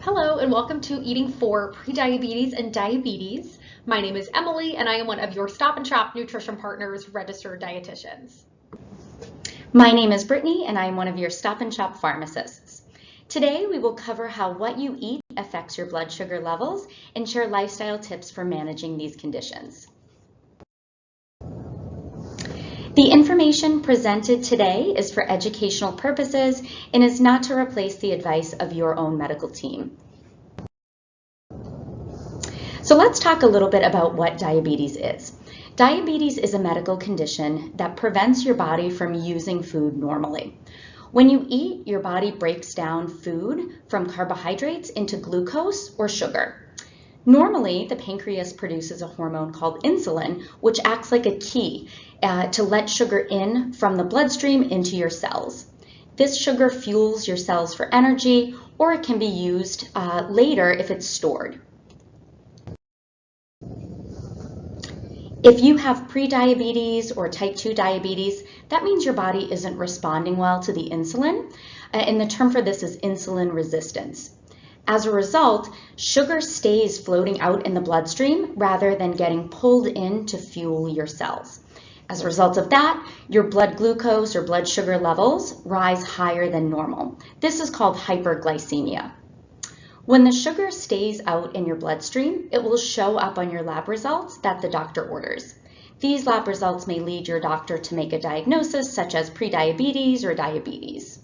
Hello and welcome to Eating for Prediabetes and Diabetes. My name is Emily and I am one of your Stop and Shop Nutrition Partners registered dietitians. My name is Brittany and I am one of your Stop and Shop pharmacists. Today we will cover how what you eat affects your blood sugar levels and share lifestyle tips for managing these conditions. The information presented today is for educational purposes and is not to replace the advice of your own medical team. So let's talk a little bit about what diabetes is. Diabetes is a medical condition that prevents your body from using food normally. When you eat, your body breaks down food from carbohydrates into glucose or sugar. Normally, the pancreas produces a hormone called insulin, which acts like a key to let sugar in from the bloodstream into your cells. This sugar fuels your cells for energy, or it can be used later if it's stored. If you have prediabetes or type 2 diabetes, that means your body isn't responding well to the insulin, and the term for this is insulin resistance. As a result, sugar stays floating out in the bloodstream rather than getting pulled in to fuel your cells. As a result of that, your blood glucose or blood sugar levels rise higher than normal. This is called hyperglycemia. When the sugar stays out in your bloodstream, it will show up on your lab results that the doctor orders. These lab results may lead your doctor to make a diagnosis such as prediabetes or diabetes.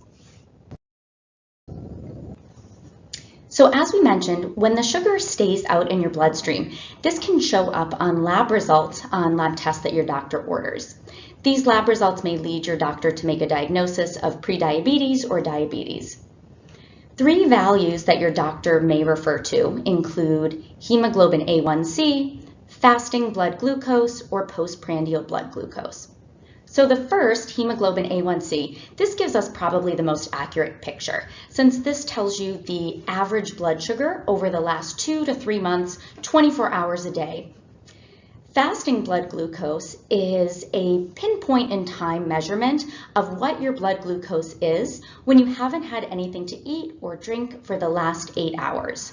So as we mentioned, when the sugar stays out in your bloodstream, this can show up on lab results on lab tests that your doctor orders. These lab results may lead your doctor to make a diagnosis of prediabetes or diabetes. 3 values that your doctor may refer to include hemoglobin A1C, fasting blood glucose, or postprandial blood glucose. So the first, hemoglobin A1C, this gives us probably the most accurate picture, since this tells you the average blood sugar over the last 2 to 3 months, 24 hours a day. Fasting blood glucose is a pinpoint in time measurement of what your blood glucose is when you haven't had anything to eat or drink for the last 8 hours.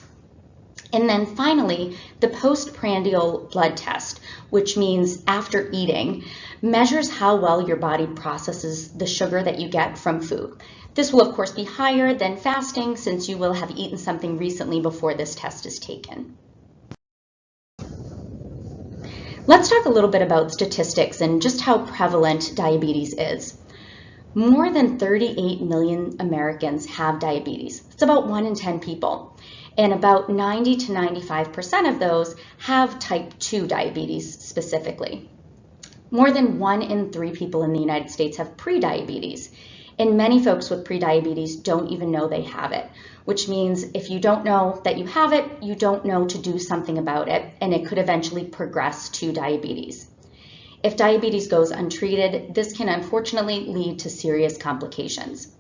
And then finally, the postprandial blood test, which means after eating, measures how well your body processes the sugar that you get from food. This will of course be higher than fasting since you will have eaten something recently before this test is taken. Let's talk a little bit about statistics and just how prevalent diabetes is. More than 38 million Americans have diabetes. It's about 1 in 10 people. And about 90 to 95% of those have type 2 diabetes specifically. More than 1 in 3 people in the United States have prediabetes, and many folks with prediabetes don't even know they have it, which means if you don't know that you have it, you don't know to do something about it, and it could eventually progress to diabetes. If diabetes goes untreated, this can unfortunately lead to serious complications.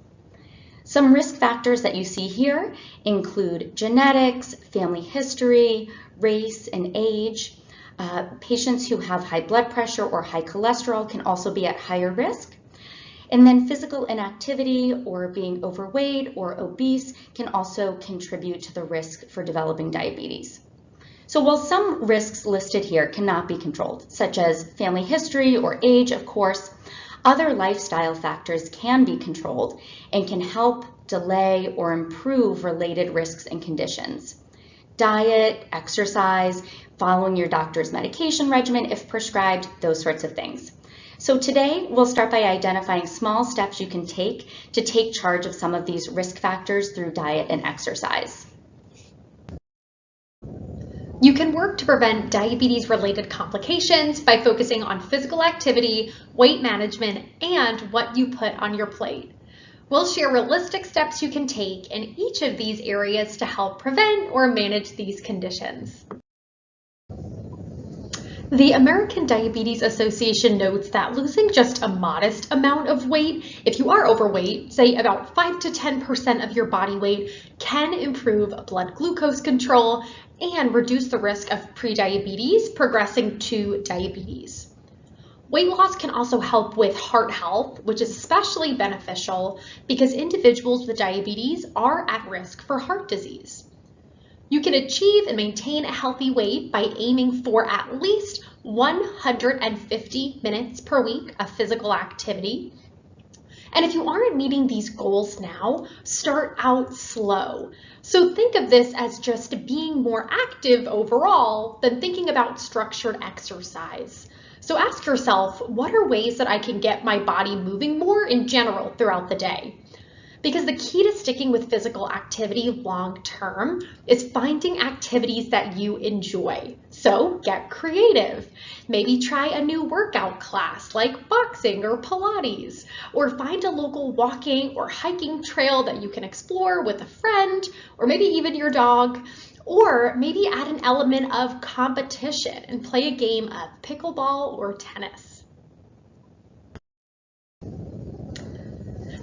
Some risk factors that you see here include genetics, family history, race, and age. Patients who have high blood pressure or high cholesterol can also be at higher risk. And then physical inactivity or being overweight or obese can also contribute to the risk for developing diabetes. So while some risks listed here cannot be controlled, such as family history or age, of course, other lifestyle factors can be controlled and can help delay or improve related risks and conditions. Diet, exercise, following your doctor's medication regimen if prescribed, those sorts of things. So today we'll start by identifying small steps you can take to take charge of some of these risk factors through diet and exercise. You can work to prevent diabetes-related complications by focusing on physical activity, weight management, and what you put on your plate. We'll share realistic steps you can take in each of these areas to help prevent or manage these conditions. The American Diabetes Association notes that losing just a modest amount of weight, if you are overweight, say about 5 to 10% of your body weight, can improve blood glucose control and reduce the risk of prediabetes progressing to diabetes. Weight loss can also help with heart health, which is especially beneficial because individuals with diabetes are at risk for heart disease. You can achieve and maintain a healthy weight by aiming for at least 150 minutes per week of physical activity. And if you aren't meeting these goals now, start out slow. So think of this as just being more active overall than thinking about structured exercise. So ask yourself, what are ways that I can get my body moving more in general throughout the day? Because the key to sticking with physical activity long term is finding activities that you enjoy. So get creative. Maybe try a new workout class like boxing or Pilates, or find a local walking or hiking trail that you can explore with a friend, or maybe even your dog. Or maybe add an element of competition and play a game of pickleball or tennis.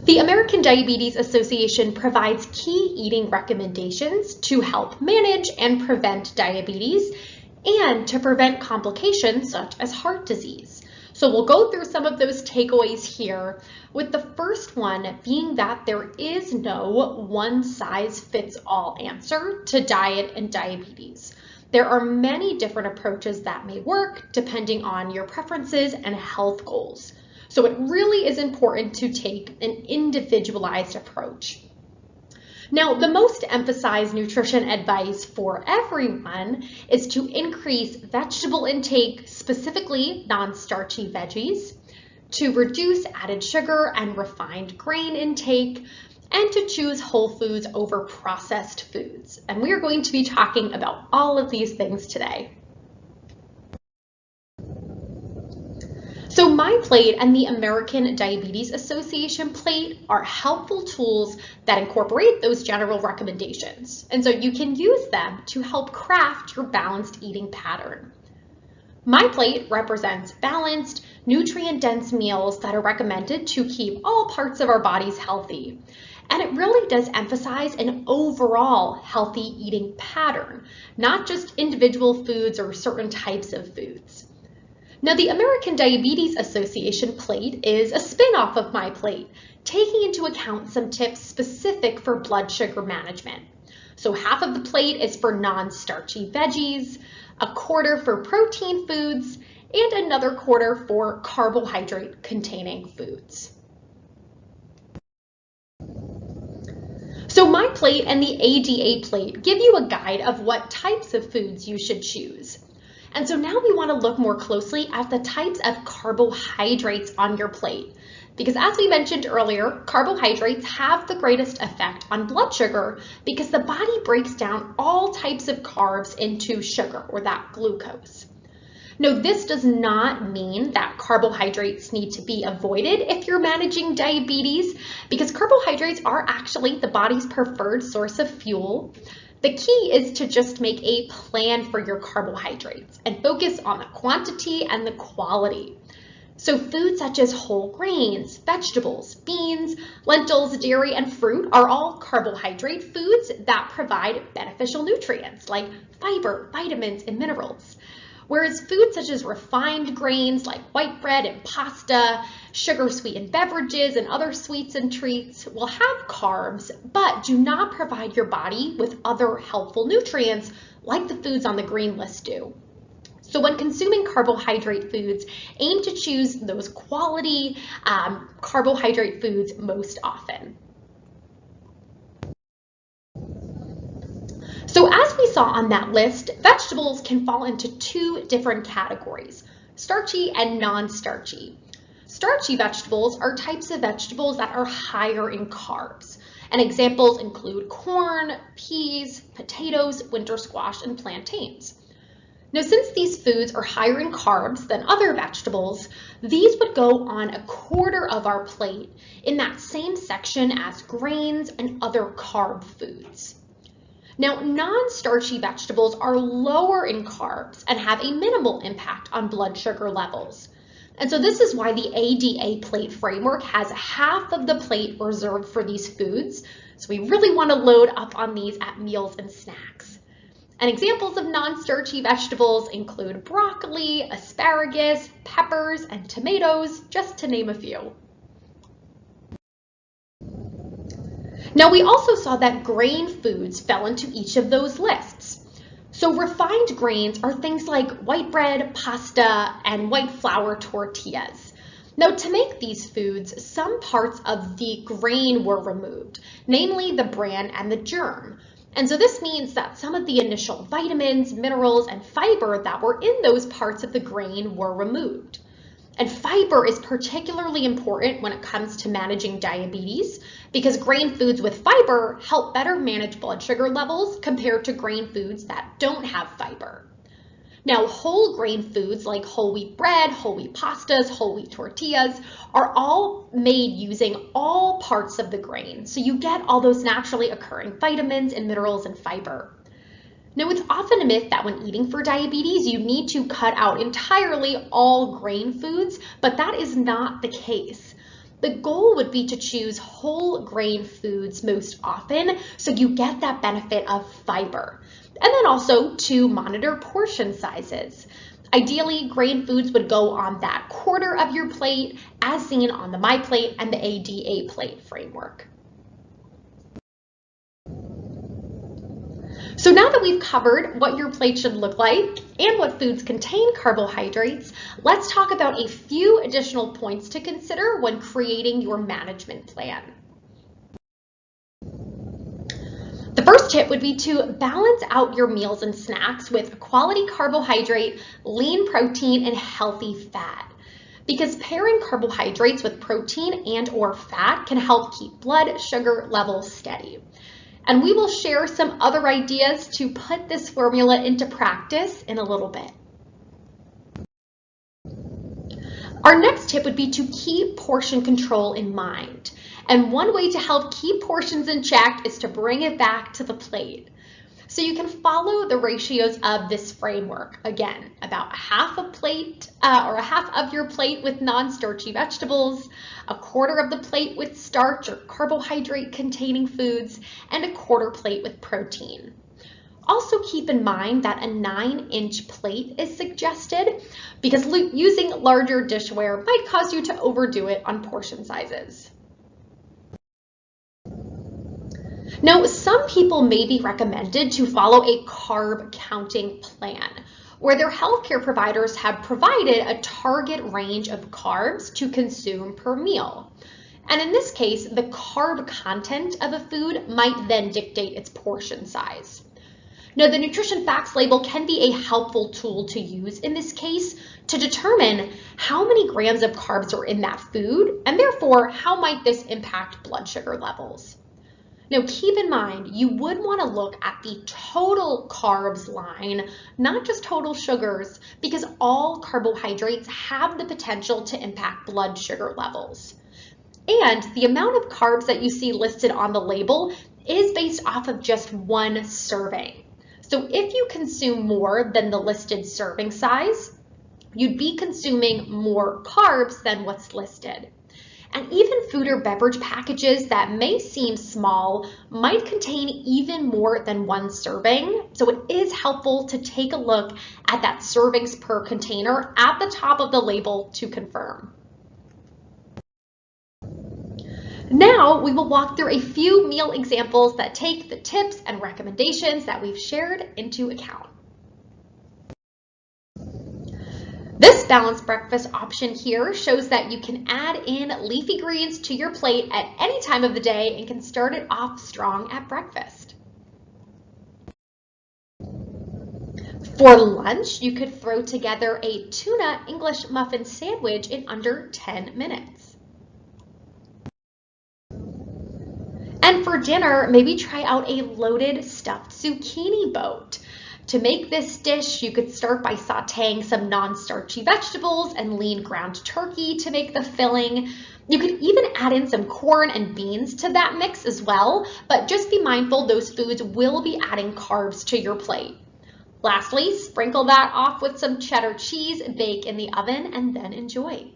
The American Diabetes Association provides key eating recommendations to help manage and prevent diabetes and to prevent complications such as heart disease. So we'll go through some of those takeaways here, with the first one being that there is no one-size-fits-all answer to diet and diabetes. There are many different approaches that may work depending on your preferences and health goals. So it really is important to take an individualized approach. Now, the most emphasized nutrition advice for everyone is to increase vegetable intake, specifically non-starchy veggies, to reduce added sugar and refined grain intake, and to choose whole foods over processed foods. And we are going to be talking about all of these things today. So my plate and the American Diabetes Association plate are helpful tools that incorporate those general recommendations. And so you can use them to help craft your balanced eating pattern. My plate represents balanced, nutrient-dense meals that are recommended to keep all parts of our bodies healthy. And it really does emphasize an overall healthy eating pattern, not just individual foods or certain types of foods. Now, the American Diabetes Association plate is a spin-off of my plate, taking into account some tips specific for blood sugar management. So half of the plate is for non-starchy veggies, a quarter for protein foods, and another quarter for carbohydrate-containing foods. So my plate and the ADA plate give you a guide of what types of foods you should choose. And so now we want to look more closely at the types of carbohydrates on your plate. Because as we mentioned earlier, carbohydrates have the greatest effect on blood sugar because the body breaks down all types of carbs into sugar, or that glucose. Now, this does not mean that carbohydrates need to be avoided if you're managing diabetes, because carbohydrates are actually the body's preferred source of fuel. The key is to just make a plan for your carbohydrates and focus on the quantity and the quality. So foods such as whole grains, vegetables, beans, lentils, dairy, and fruit are all carbohydrate foods that provide beneficial nutrients like fiber, vitamins, and minerals. Whereas foods such as refined grains like white bread and pasta, sugar-sweetened beverages, and other sweets and treats will have carbs, but do not provide your body with other helpful nutrients like the foods on the green list do. So when consuming carbohydrate foods, aim to choose those quality carbohydrate foods most often. So as we saw on that list, vegetables can fall into two different categories, starchy and non-starchy. Starchy vegetables are types of vegetables that are higher in carbs, and examples include corn, peas, potatoes, winter squash, and plantains. Now, since these foods are higher in carbs than other vegetables, these would go on a quarter of our plate in that same section as grains and other carb foods. Now, non-starchy vegetables are lower in carbs and have a minimal impact on blood sugar levels. And so this is why the ADA plate framework has half of the plate reserved for these foods. So we really want to load up on these at meals and snacks. And examples of non-starchy vegetables include broccoli, asparagus, peppers, and tomatoes, just to name a few. Now, we also saw that grain foods fell into each of those lists. So refined grains are things like white bread, pasta, and white flour tortillas. Now, to make these foods, some parts of the grain were removed, namely the bran and the germ. And so this means that some of the initial vitamins, minerals, and fiber that were in those parts of the grain were removed. And fiber is particularly important when it comes to managing diabetes because grain foods with fiber help better manage blood sugar levels compared to grain foods that don't have fiber. Now, whole grain foods like whole wheat bread, whole wheat pastas, whole wheat tortillas are all made using all parts of the grain. So you get all those naturally occurring vitamins and minerals and fiber. Now, it's often a myth that when eating for diabetes, you need to cut out entirely all grain foods, but that is not the case. The goal would be to choose whole grain foods most often so you get that benefit of fiber. And then also to monitor portion sizes. Ideally, grain foods would go on that quarter of your plate as seen on the My Plate and the ADA plate framework. So now that we've covered what your plate should look like and what foods contain carbohydrates, let's talk about a few additional points to consider when creating your management plan. The first tip would be to balance out your meals and snacks with quality carbohydrate, lean protein, and healthy fat. Because pairing carbohydrates with protein and/or fat can help keep blood sugar levels steady. And we will share some other ideas to put this formula into practice in a little bit. Our next tip would be to keep portion control in mind. And one way to help keep portions in check is to bring it back to the plate. So you can follow the ratios of this framework. Again, about half a plate or a half of your plate with non-starchy vegetables, a quarter of the plate with starch or carbohydrate containing foods, and a quarter plate with protein. Also keep in mind that a 9-inch plate is suggested because using larger dishware might cause you to overdo it on portion sizes. Now, some people may be recommended to follow a carb counting plan, where their healthcare providers have provided a target range of carbs to consume per meal. And in this case, the carb content of a food might then dictate its portion size. Now, the nutrition facts label can be a helpful tool to use in this case to determine how many grams of carbs are in that food, and therefore, how might this impact blood sugar levels. Now, keep in mind, you would want to look at the total carbs line, not just total sugars, because all carbohydrates have the potential to impact blood sugar levels. And the amount of carbs that you see listed on the label is based off of just one serving. So if you consume more than the listed serving size, you'd be consuming more carbs than what's listed. And even food or beverage packages that may seem small might contain even more than one serving. So it is helpful to take a look at that servings per container at the top of the label to confirm. Now we will walk through a few meal examples that take the tips and recommendations that we've shared into account. This balanced breakfast option here shows that you can add in leafy greens to your plate at any time of the day and can start it off strong at breakfast. For lunch, you could throw together a tuna English muffin sandwich in under 10 minutes. And for dinner, maybe try out a loaded stuffed zucchini boat. To make this dish, you could start by sauteing some non-starchy vegetables and lean ground turkey to make the filling. You could even add in some corn and beans to that mix as well, but just be mindful those foods will be adding carbs to your plate. Lastly, sprinkle that off with some cheddar cheese, bake in the oven, and then enjoy.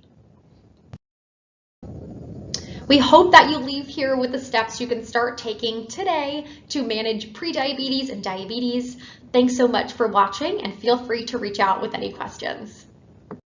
We hope that you leave here with the steps you can start taking today to manage prediabetes and diabetes. Thanks so much for watching, and feel free to reach out with any questions.